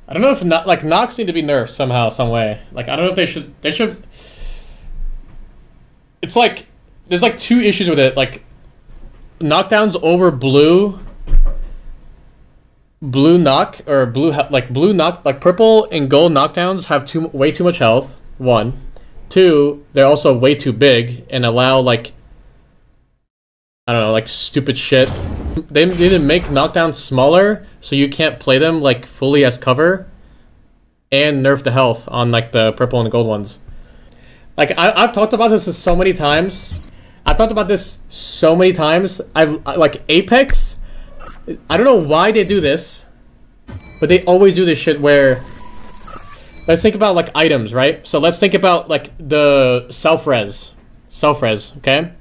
I don't know if not, like knocks need to be nerfed somehow, some way. Like I don't know if they should. It's like there's like two issues with it. Like knockdowns over blue knock or blue knock, like purple and gold knockdowns have way too much health. One, two, they're also way too big and allow like I don't know, like stupid shit. They need to make knockdowns smaller so you can't play them like fully as cover, and nerf the health on like the purple and the gold ones. Like I've talked about this so many times. I've talked about this so many times. I like Apex. I don't know why they do this, but they always do this shit where. Let's think about like items, right? So let's think about like the self-res, okay?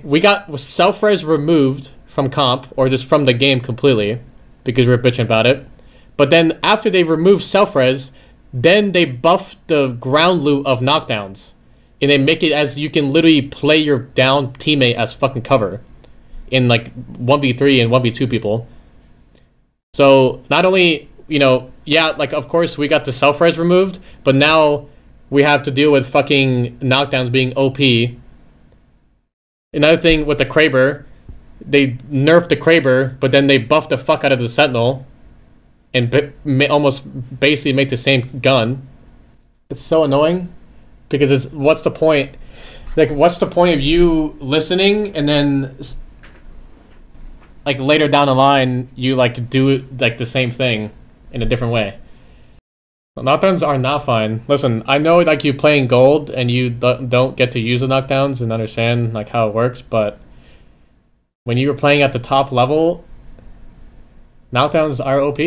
We got self-res removed from comp, or just from the game completely, because we were bitching about it. But then after they removed self-res, then they buff the ground loot of knockdowns. And they make it as you can literally play your down teammate as fucking cover in like 1v3 and 1v2 people. So not only, you know, yeah, like of course we got the self-res removed, but now we have to deal with fucking knockdowns being OP. Another thing with the Kraber, they nerfed the Kraber, but then they buffed the fuck out of the Sentinel and almost basically make the same gun. It's so annoying because it's what's the point? Like, what's the point of you listening and then like later down the line you like do like the same thing in a different way? Knockdowns are not fine. Listen, I know like you playing gold and you don't get to use the knockdowns and understand like how it works, but when you were playing at the top level, knockdowns are OP.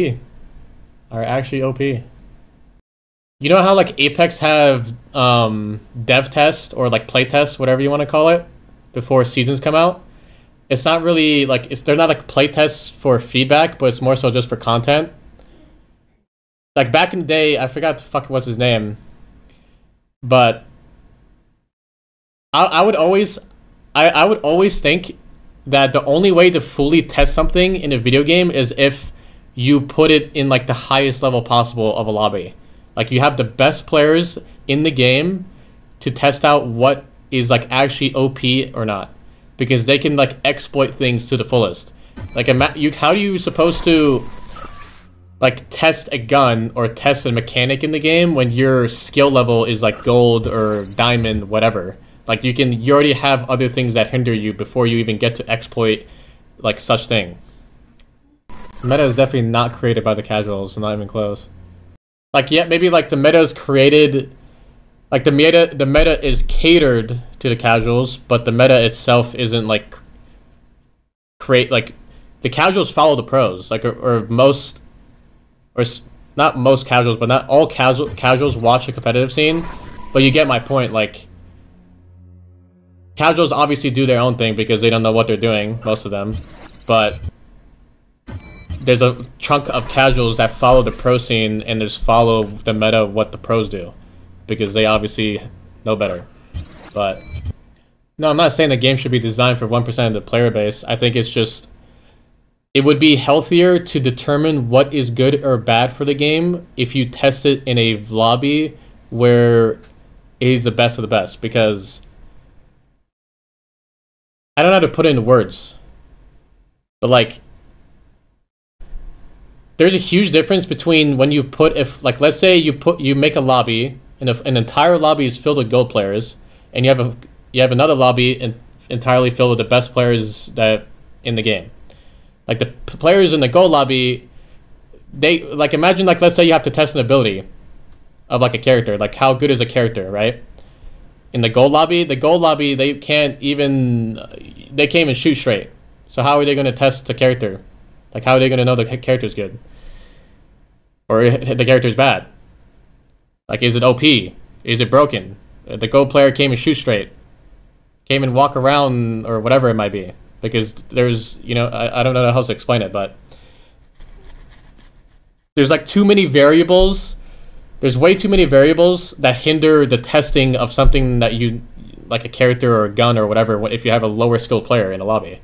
Are actually OP. You know how like Apex have dev test or like play test, whatever you want to call it, before seasons come out? It's not really like they're not like play tests for feedback, but it's more so just for content. Like back in the day, I forgot the fuck what's his name, but I would always think that the only way to fully test something in a video game is if you put it in like the highest level possible of a lobby. Like you have the best players in the game to test out what is like actually OP or not, because they can like exploit things to the fullest. Like how do you supposed to like test a gun or test a mechanic in the game when your skill level is like gold or diamond, whatever? Like you already have other things that hinder you before you even get to exploit like such thing. Meta is definitely not created by the casuals, not even close. Like yeah, maybe like the meta is created, like the meta is catered to the casuals, but the meta itself isn't like like the casuals follow the pros, like or most. Or not most casuals, but not all casuals watch the competitive scene. But you get my point, like casuals obviously do their own thing because they don't know what they're doing, most of them. But there's a chunk of casuals that follow the pro scene and just follow the meta of what the pros do, because they obviously know better. But no, I'm not saying the game should be designed for 1% of the player base. I think it's just it would be healthier to determine what is good or bad for the game if you test it in a lobby where it is the best of the best, because I don't know how to put it in words, but like there's a huge difference between when you put, if like let's say you make a lobby and if an entire lobby is filled with gold players, and you have another lobby entirely filled with the best players that in the game. Like the players in the gold lobby, they like imagine like let's say you have to test an ability of like a character, like how good is a character, right? In the gold lobby they can't even shoot straight. So how are they going to test the character? Like how are they going to know the character's good or the character's bad? Like is it OP? Is it broken? The gold player can't even shoot straight, can't even walk around or whatever it might be. Because there's, you know, I don't know how to explain it, but there's like too many variables. There's way too many variables that hinder the testing of something that you, like a character or a gun or whatever, if you have a lower skilled player in a lobby.